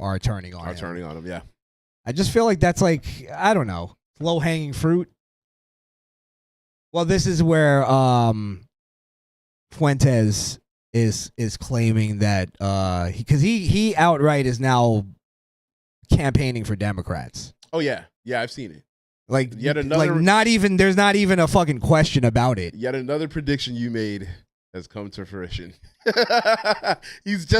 are turning on him. Turning on him, yeah. I just feel like that's like, I don't know, low-hanging fruit. Well, this is where Fuentes is claiming that because he outright is now campaigning for Democrats. Oh yeah, I've seen it. Like yet another, there's not even a fucking question about it. Yet another prediction you made has come to fruition. he's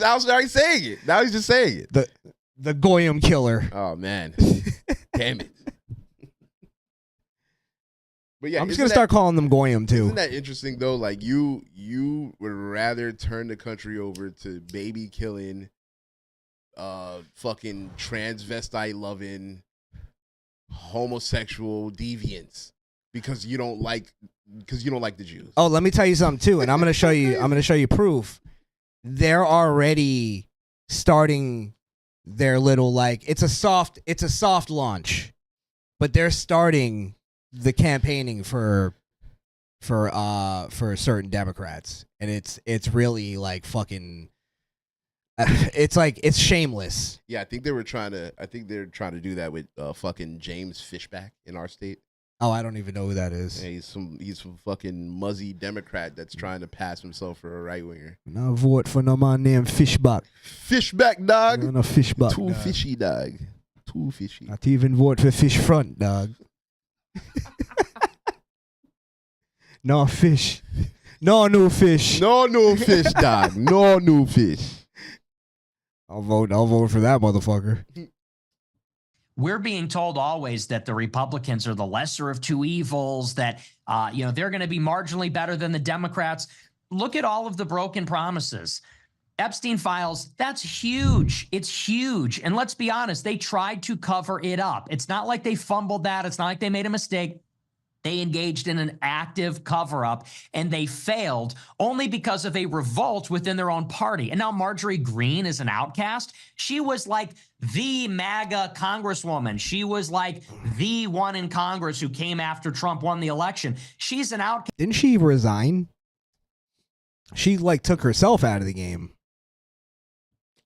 outright saying it. Now he's just saying it. The Goyim killer. Oh man, damn it. But yeah, I'm just gonna start calling them Goyim too. Isn't that interesting though? Like you would rather turn the country over to baby killing, fucking transvestite loving, homosexual deviants because you don't like the Jews. Oh, let me tell you something too, and I'm gonna show you proof. They're already starting their little like it's a soft launch, but they're starting the campaigning for certain Democrats, and it's really like fucking it's shameless. Yeah, I think they're trying to do that with fucking James Fishback in our state. Oh, I don't even know who that is. Yeah, he's some fucking muzzy Democrat that's trying to pass himself for a right winger. No vote for no man named Fishback. Fishback, dog. No Fishback. Too fishy, dog. Too fishy. Not even vote for Fish Front, dog. No fish. No new fish. No new fish, dog. No new fish. I'll vote for that motherfucker. We're being told always that the Republicans are the lesser of two evils, that they're going to be marginally better than the Democrats. Look at all of the broken promises. Epstein files, that's huge. It's huge. And let's be honest, they tried to cover it up. It's not like they fumbled that. It's not like they made a mistake. They engaged in an active cover-up, and they failed only because of a revolt within their own party. And now Marjorie Greene is an outcast. She was like the MAGA congresswoman. She was like the one in Congress who came after Trump won the election. She's an outcast. Didn't she resign? She like took herself out of the game.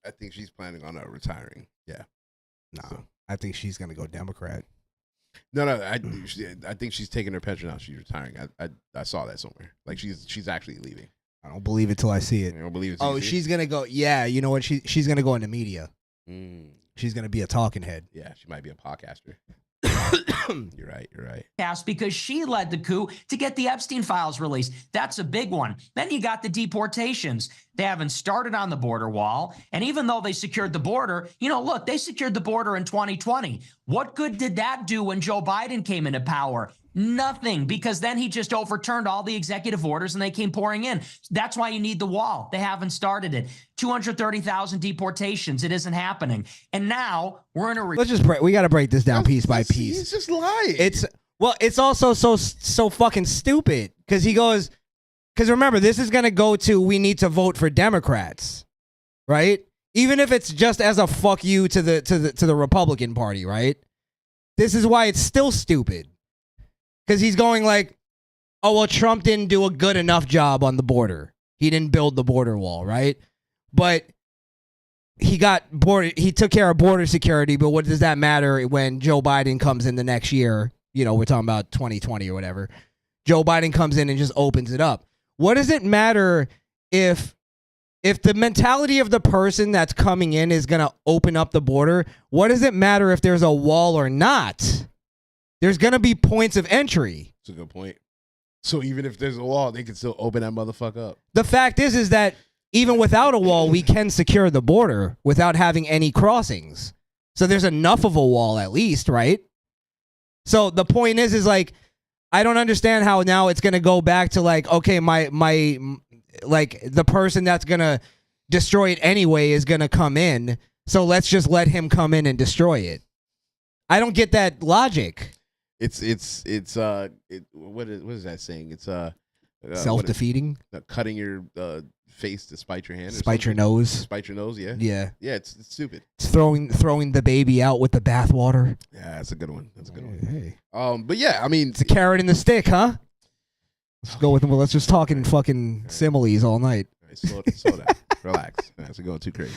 I think she's planning on retiring. Yeah. No, so. I think she's going to go Democrat. No, I think she's taking her pension out. She's retiring. I saw that somewhere. Like she's actually leaving. I don't believe it till I see it. I don't believe it. Oh, she's gonna go. Yeah, you know what? She's gonna go into media. She's gonna be a talking head. Yeah, she might be a podcaster. You're right. Because she led the coup to get the Epstein files released. That's a big one. Then you got the deportations. They haven't started on the border wall. And even though they secured the border, look, they secured the border in 2020. What good did that do when Joe Biden came into power? Nothing, because then he just overturned all the executive orders and they came pouring in. That's why you need the wall. They haven't started it. 230,000 deportations. It isn't happening. And now we're in a... Let's just we got to break this down piece by piece. He's just lying. It's also so fucking stupid because he goes... Because remember, this is going to go to we need to vote for Democrats, right? Even if it's just as a fuck you to the Republican Party, right? This is why it's still stupid. Because he's going like, oh, well, Trump didn't do a good enough job on the border. He didn't build the border wall, right? But he took care of border security, but what does that matter when Joe Biden comes in the next year? We're talking about 2020 or whatever. Joe Biden comes in and just opens it up. What does it matter if the mentality of the person that's coming in is going to open up the border? What does it matter if there's a wall or not? There's going to be points of entry. That's a good point. So even if there's a wall, they can still open that motherfucker up. The fact is that even without a wall, we can secure the border without having any crossings. So there's enough of a wall at least, right? So the point is like, I don't understand how now it's going to go back to like, okay, my like the person that's going to destroy it anyway is going to come in. So let's just let him come in and destroy it. I don't get that logic. What is that saying? It's self-defeating. Cutting your face to spite your hand. Spite your nose. Spite your nose. Yeah. Yeah. Yeah. It's stupid. It's throwing the baby out with the bathwater. Yeah, that's a good one. That's a good one. Hey. But yeah, I mean, it's a carrot in the stick, huh? Let's go with them. Let's just talk in fucking similes all night. All right, slow down. Relax. That's going too crazy.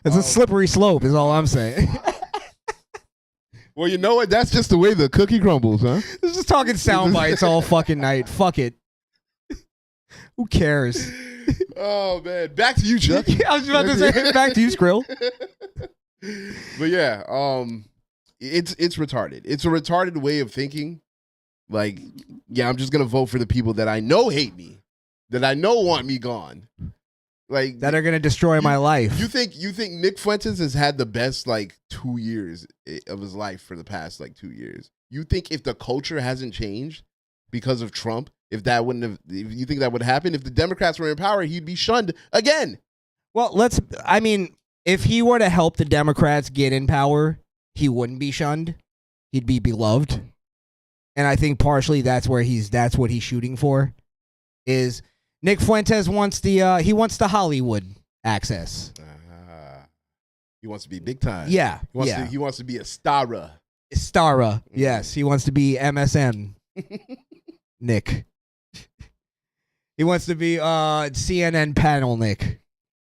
It's a slippery slope, is all I'm saying. Well, you know what? That's just the way the cookie crumbles, huh? This is just talking sound bites all fucking night. Fuck it. Who cares? Oh man, back to you, Chuck. I was about to say back to you, Skrill. But yeah, it's retarded. It's a retarded way of thinking. Like, yeah, I'm just gonna vote for the people that I know hate me, that I know want me gone. Like That are gonna destroy my life. You think Nick Fuentes has had the best like 2 years of his life for the past like 2 years? You think if the culture hasn't changed because of Trump, if you think that would happen, if the Democrats were in power, he'd be shunned again? Well, if he were to help the Democrats get in power, he wouldn't be shunned. He'd be beloved. And I think partially that's what he's shooting for. Is Nick Fuentes wants the Hollywood access. He wants to be big time. Yeah. He wants to be a starra. Starra. Yes. He wants to be MSN. Nick. He wants to be CNN panel Nick.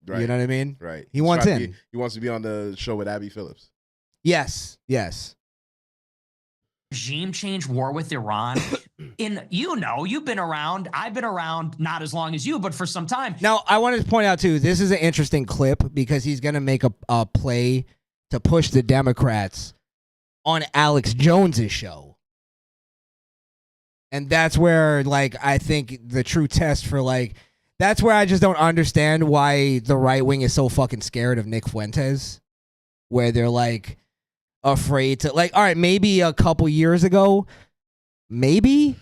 Right. You know what I mean? Right. He wants in. He wants to be on the show with Abby Phillips. Yes. Regime change war with Iran. You've been around. I've been around not as long as you, but for some time. Now, I wanted to point out, too, this is an interesting clip because he's going to make a play to push the Democrats on Alex Jones's show. And that's where, I think the true test for, that's where I just don't understand why the right wing is so fucking scared of Nick Fuentes. Where they're, afraid to, all right, maybe a couple years ago, maybe.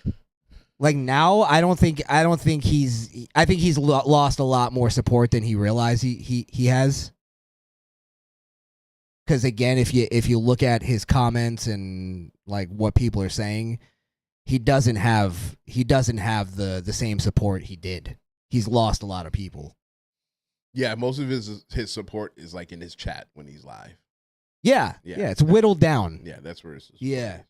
Now, I think he's lost a lot more support than he realized he has. Because, again, if you look at his comments and, what people are saying, he doesn't have the same support he did. He's lost a lot of people. Yeah, most of his support is in his chat when he's live. Yeah, it's whittled down. Yeah, that's where it's. Yeah.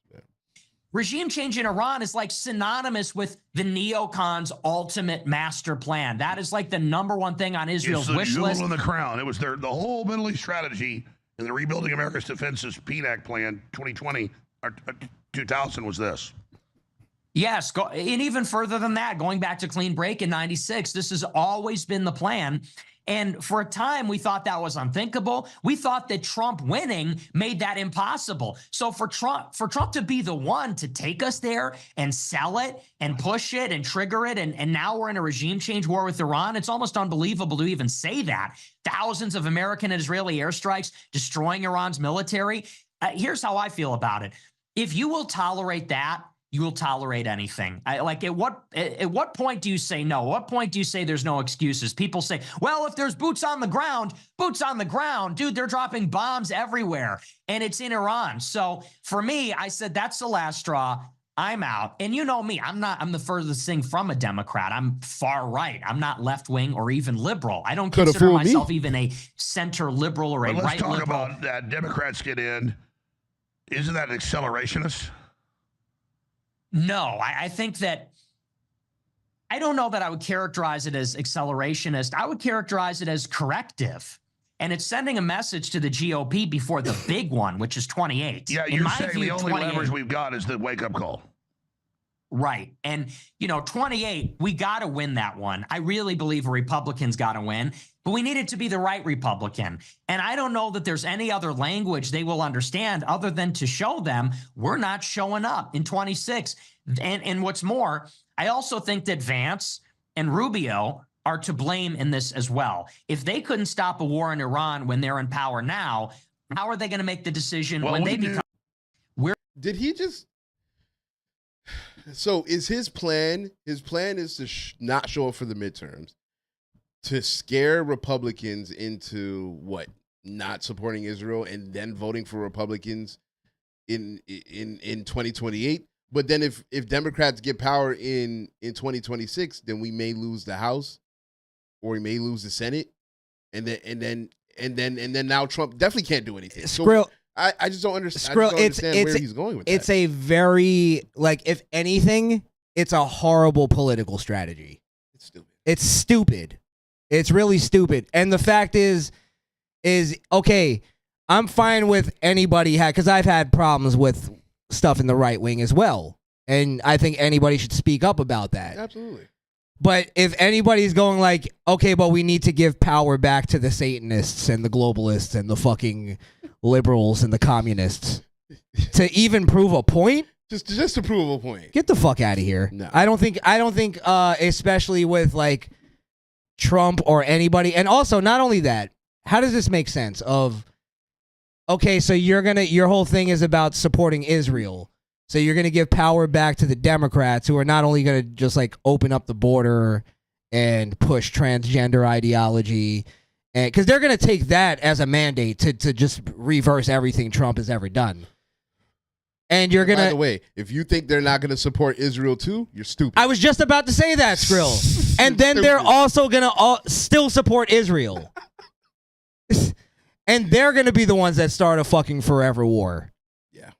Regime change in Iran is synonymous with the neocons' ultimate master plan. That is the number one thing on Israel's wish list. In the crown. It was the whole Middle East strategy in the Rebuilding America's Defenses PNAC plan 2020 or 2000 was this. Yes, and even further than that, going back to Clean Break in 96, this has always been the plan. And for a time, we thought that was unthinkable. We thought that Trump winning made that impossible. So for Trump to be the one to take us there and sell it and push it and trigger it, and now we're in a regime change war with Iran, it's almost unbelievable to even say that. Thousands of American and Israeli airstrikes destroying Iran's military. Here's how I feel about it. If you will tolerate that, you will tolerate anything. At what point do you say no? At what point do you say there's no excuses? People say, well, if there's boots on the ground, dude, they're dropping bombs everywhere. And it's in Iran. So for me, I said, that's the last straw. I'm out. And you know me, I'm the furthest thing from a Democrat. I'm far right. I'm not left wing or even liberal. I don't consider myself even a center liberal or a right liberal. Let's talk about that. Democrats get in. Isn't that an accelerationist? No, I think that I don't know that I would characterize it as accelerationist. I would characterize it as corrective. And it's sending a message to the GOP before the big one, which is 28. Yeah, you're saying the only leverage we've got is the wake-up call. Right. And, 28, we got to win that one. I really believe a Republican's got to win, but we need it to be the right Republican. And I don't know that there's any other language they will understand other than to show them we're not showing up in 26. And what's more, I also think that Vance and Rubio are to blame in this as well. If they couldn't stop a war in Iran when they're in power now, how are they going to make the decision when they become? Did he just? So is his plan? His plan is to not show up for the midterms, to scare Republicans into what? Not supporting Israel and then voting for Republicans in 2028. But then if Democrats get power in 2026, then we may lose the House, or we may lose the Senate, and then now Trump definitely can't do anything. Skrill, so I just don't understand. Skrill, I just don't understand where he's going with that. It's a very if anything, it's a horrible political strategy. It's stupid. It's stupid. It's really stupid. And the fact is, is okay. I'm fine with anybody because I've had problems with stuff in the right wing as well, and I think anybody should speak up about that. Absolutely. But if anybody's going like, okay, but we need to give power back to the Satanists and the globalists and the fucking liberals and the communists to even prove a point, Just to prove a point. get the fuck out of here. No. I don't think especially with like Trump or anybody. And also, not only that, how does this make sense of, okay, so your whole thing is about supporting Israel. So you're going to give power back to the Democrats, who are not only going to just like open up the border and push transgender ideology, and because they're going to take that as a mandate to just reverse everything Trump has ever done. And you're going to... By the way, if you think they're not going to support Israel too, you're stupid. I was just about to say that, Skrill. And then they're also going to still support Israel. And they're going to be the ones that start a fucking forever war. Yeah.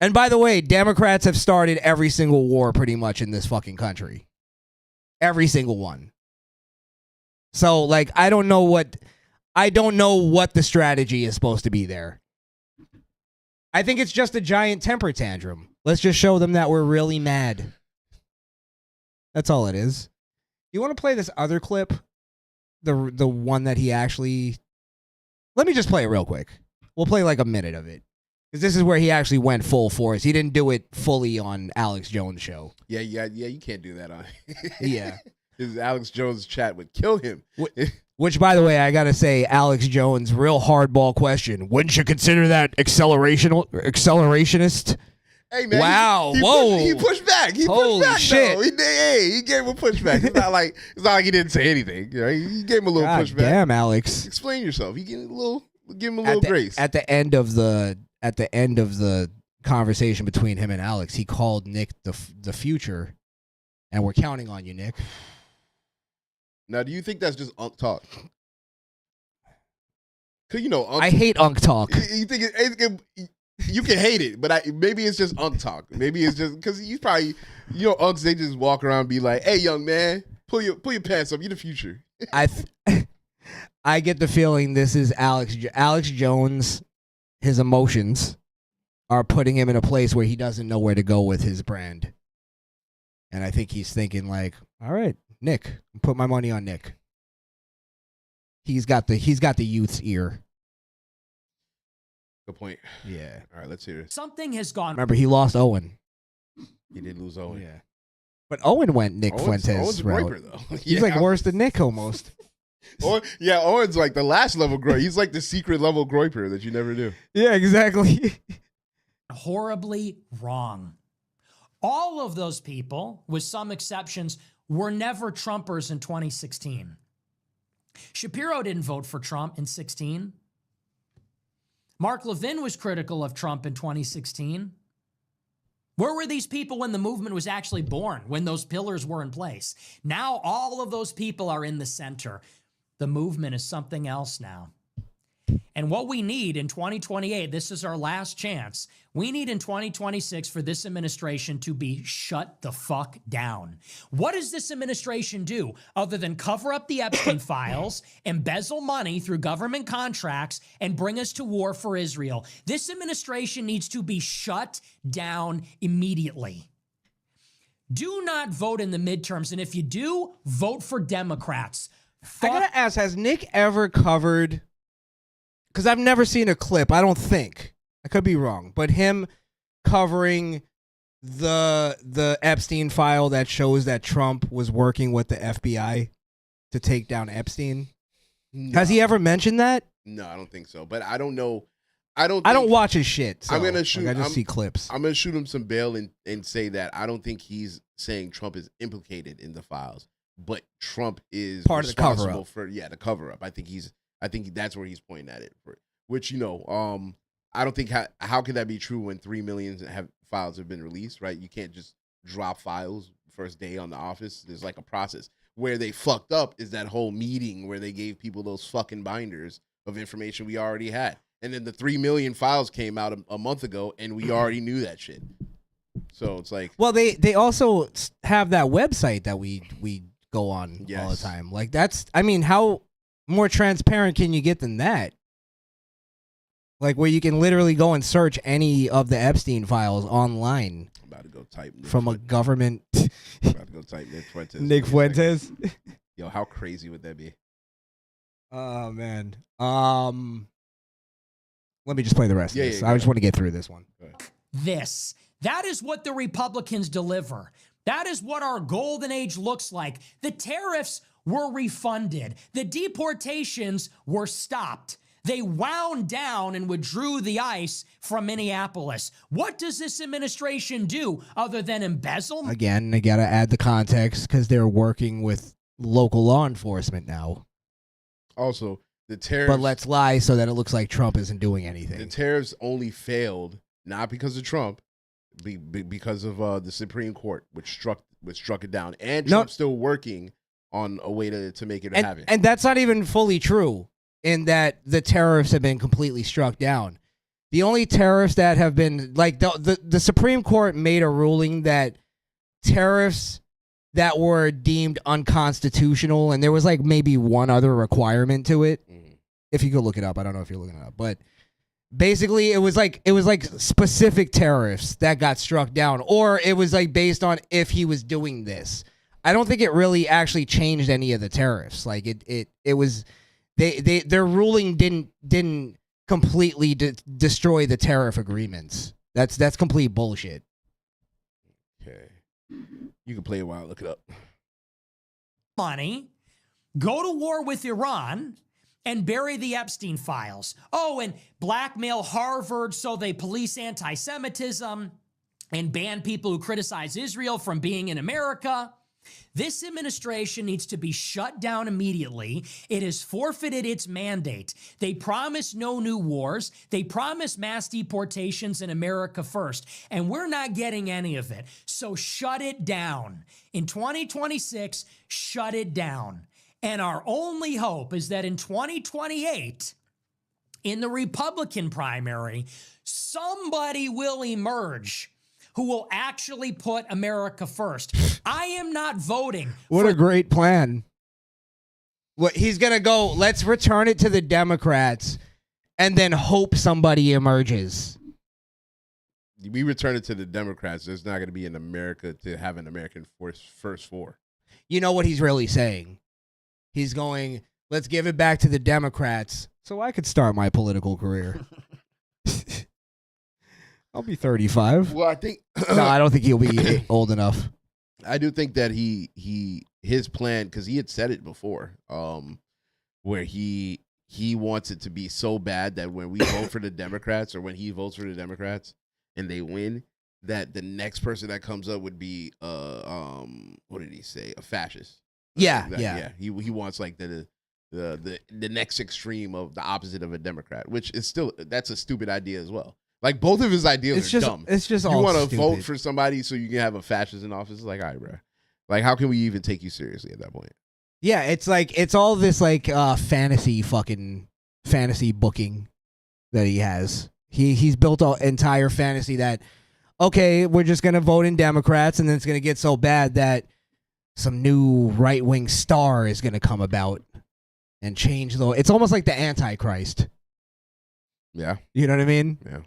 And by the way, Democrats have started every single war pretty much in this fucking country. Every single one. So, like, I don't know what the strategy is supposed to be there. I think it's just a giant temper tantrum. Let's just show them that we're really mad. That's all it is. You want to play this other clip? The one that he actually... Let me just play it real quick. We'll play like a minute of it. Because this is where he actually went full force. He didn't do it fully on Alex Jones' show. Yeah, you can't do that on. Yeah. His Alex Jones chat would kill him. Which, by the way, I gotta say, Alex Jones, real hardball question. Wouldn't you consider that accelerationist? Hey man, wow, whoa! He pushed back. Holy pushed back, shit! Though. He gave him a pushback. It's not like he didn't say anything. You know, he gave him a little pushback. Damn, Alex. Explain yourself. Give him a little grace. At the end of the conversation between him and Alex, he called Nick the future, and we're counting on you, Nick. Now, do you think that's just unk talk? Cause unk, I hate unk talk. You think you can hate it, but maybe it's just unk talk. Maybe it's just because you probably unks, they just walk around and be like, "Hey, young man, pull your pants up. You're the future." I get the feeling this is Alex Jones. His emotions are putting him in a place where he doesn't know where to go with his brand, and I think he's thinking like, "All right, Nick, put my money on Nick. He's got the youth's ear." Good point. Yeah. All right, let's hear it. Something has gone. Remember, he lost Owen. He did lose Owen. Yeah. But Owen went Nick Fuentes Owen's a route. groiper, though. He's like worse than Nick almost. Owen's like the last level groiper. He's like the secret level groiper that you never knew. Yeah, exactly. Horribly wrong. All of those people, with some exceptions, were never Trumpers in 2016. Shapiro didn't vote for Trump in 2016. Mark Levin was critical of Trump in 2016. Where were these people when the movement was actually born, when those pillars were in place? Now all of those people are in the center. The movement is something else now. And what we need in 2028, this is our last chance, we need in 2026 for this administration to be shut the fuck down. What does this administration do other than cover up the Epstein files, embezzle money through government contracts, and bring us to war for Israel? This administration needs to be shut down immediately. Do not vote in the midterms, and if you do, vote for Democrats. I gotta ask, has Nick ever covered... Because I've never seen a clip, I don't think. I could be wrong. But him covering the Epstein file that shows that Trump was working with the FBI to take down Epstein. No. Has he ever mentioned that? No, I don't think so. But I don't know. I don't watch his shit. So I'm gonna shoot. I just see clips. I'm gonna shoot him some bail and say that I don't think he's saying Trump is implicated in the files, but Trump is part of the cover up for the cover up. I think that's where he's pointing at it. Which I don't think how could that be true when 3 million files have been released, right? You can't just drop files first day on the office. There's like a process. Where they fucked up is that whole meeting where they gave people those fucking binders of information we already had. And then the 3 million files came out a month ago, and we already knew that shit. So it's like, well, they also have that website that we go on all the time. Like that's, I mean, how more transparent can you get than that? Like where you can literally go and search any of the Epstein files online. I'm about to go type Nick from Fuentes. a government. I'm about to go type Nick Fuentes. Nick Fuentes. Yo, how crazy would that be? Oh man. Let me just play the rest of this. Yeah, I just want to get through this one. This. That is what the Republicans deliver. That is what our golden age looks like. The tariffs were refunded. The deportations were stopped. They wound down and withdrew the ICE from Minneapolis. What does this administration do other than embezzle? Again, they got to add the context because they're working with local law enforcement now. Also, the tariffs. But let's lie so that it looks like Trump isn't doing anything. The tariffs only failed not because of Trump, because of the Supreme Court, which struck it down, and Trump's still working on a way to make it happen. And that's not even fully true, in that the tariffs have been completely struck down. The only tariffs that have been like the Supreme Court made a ruling that tariffs that were deemed unconstitutional, and there was like maybe one other requirement to it. If you go look it up, I don't know if you're looking it up, but basically it was like specific tariffs that got struck down, or it was like based on if he was doing this. I don't think it really actually changed any of the tariffs. Like it was their ruling didn't completely destroy the tariff agreements. That's complete bullshit. Okay. You can play it while I look it up. Money, go to war with Iran, and bury the Epstein files. Oh, and blackmail Harvard so they police anti-Semitism and ban people who criticize Israel from being in America. This administration needs to be shut down immediately. It has forfeited its mandate. They promise no new wars. They promise mass deportations in America first, and we're not getting any of it. So shut it down. In 2026, shut it down. And our only hope is that in 2028, in the Republican primary, somebody will emerge who will actually put America first. I am not voting. What a great plan. What he's going to go, let's return it to the Democrats and then hope somebody emerges. We return it to the Democrats. There's not going to be an America to have an American first for. You know what he's really saying? He's going, let's give it back to the Democrats so I could start my political career. I'll be 35. Well, I think no, I don't think he'll be old enough. I do think that his plan, because he had said it before, where he wants it to be so bad that when we vote for the Democrats, or when he votes for the Democrats and they win, that the next person that comes up would be what did he say? A fascist. Yeah. He wants like the next extreme of the opposite of a Democrat, which is still, that's a stupid idea as well. Like both of his ideas are dumb. It's just you all want to stupid. vote for somebody so you can have a fascist in office. It's like, all right, bro. Like, how can we even take you seriously at that point? Yeah, it's like it's all this like fantasy booking that he has. He's built an entire fantasy that, okay, we're just gonna vote in Democrats, and then it's gonna get so bad that some new right-wing star is gonna come about and change the. It's almost like the Antichrist. Yeah, you know what I mean? Yeah.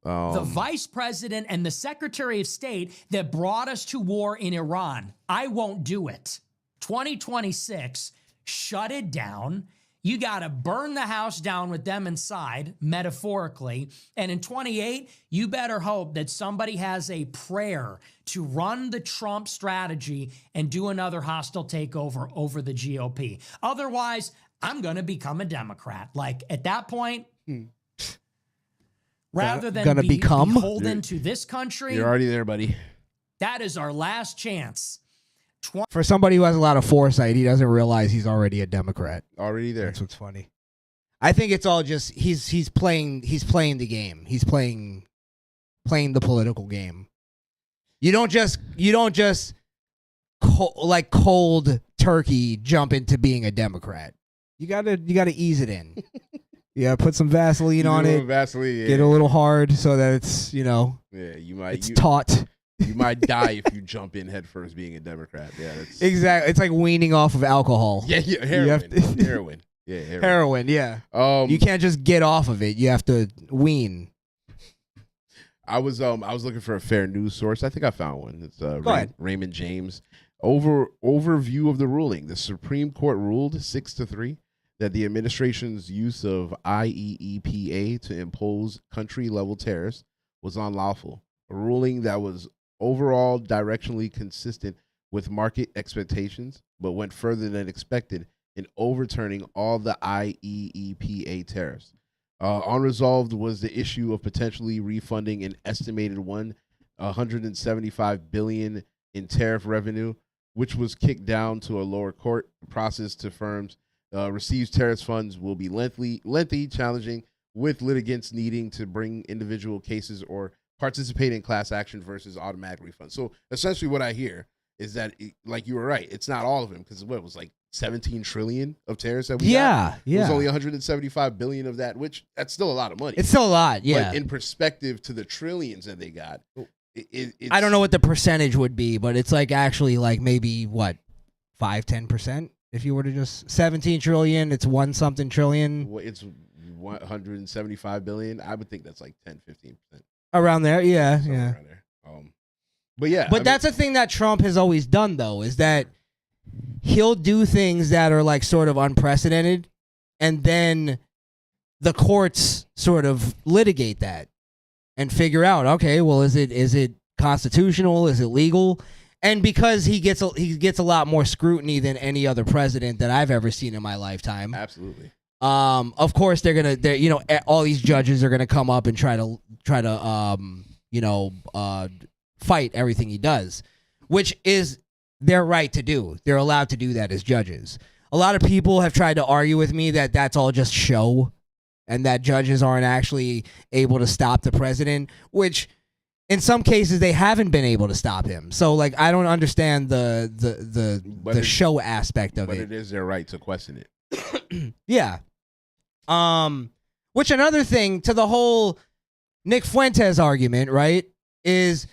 The vice president and the secretary of state that brought us to war in Iran. I won't do it. 2026, shut it down. You got to burn the house down with them inside, metaphorically. And in 28, you better hope that somebody has a prayer to run the Trump strategy and do another hostile takeover over the GOP. Otherwise, I'm going to become a Democrat. Like, at that point, rather than be beholden to this country, you're already there, buddy. That is our last chance. For somebody who has a lot of foresight, he doesn't realize he's already a Democrat. Already there. That's what's funny. I think it's all just he's playing the game. He's playing the political game. You don't just like cold turkey jump into being a Democrat. You gotta ease it in. Yeah, put some Vaseline on it. Vaseline, yeah. Get a little hard so that it's, Yeah, it's taut. You might die if you jump in head first being a Democrat. Yeah, that's exactly. It's like weaning off of alcohol. Yeah, heroin. Heroin. Yeah, Heroin, yeah. Um, You can't just get off of it. You have to wean. I was looking for a fair news source. I think I found one. It's ahead. Raymond James. Overview of the ruling. The Supreme Court ruled 6-3 that the administration's use of IEEPA to impose country-level tariffs was unlawful. A ruling that was overall directionally consistent with market expectations, but went further than expected in overturning all the IEEPA tariffs. Unresolved was the issue of potentially refunding an estimated $175 billion in tariff revenue, which was kicked down to a lower court process to firms. Receives tariff funds will be lengthy, challenging, with litigants needing to bring individual cases or participate in class action versus automatic refund. So essentially what I hear is that, like you were right, it's not all of them, because what it was like 17 trillion of tariffs that we got. Yeah. It was only 175 billion of that, which that's still a lot of money. It's still a lot, yeah. But in perspective to the trillions that they got, it's, I don't know what the percentage would be, but it's like actually like maybe what, 5-10%? If you were to just 17 trillion, it's one something trillion. It's 175 billion. I would think that's like 10-15%. Around there, yeah, Somewhere yeah. around there. But yeah. But that's a thing that Trump has always done, though, is that he'll do things that are like sort of unprecedented, and then the courts sort of litigate that and figure out, okay, well, is it constitutional? Is it legal? And because he gets a lot more scrutiny than any other president that I've ever seen in my lifetime. Absolutely. Of course they're all these judges are gonna come up and try to fight everything he does, which is their right to do. They're allowed to do that as judges. A lot of people have tried to argue with me that that's all just show and that judges aren't actually able to stop the president, which in some cases they haven't been able to stop him. So like I don't understand the show aspect of it. But it is their right to question it. Yeah. Which another thing to the whole Nick Fuentes argument, right, is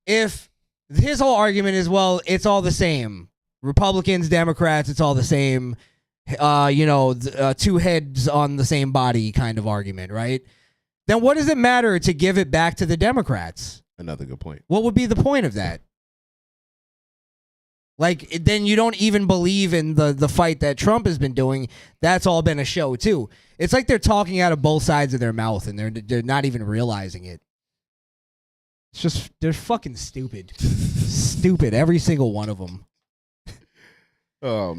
if his whole argument is, well, it's all the same. Republicans, Democrats, it's all the same. Two heads on the same body kind of argument, right? Then what does it matter to give it back to the Democrats? Another good point. What would be the point of that? Like, then you don't even believe in the fight that Trump has been doing. That's all been a show, too. It's like they're talking out of both sides of their mouth, and they're not even realizing it. It's just, they're fucking stupid. Stupid, every single one of them. Oh, man.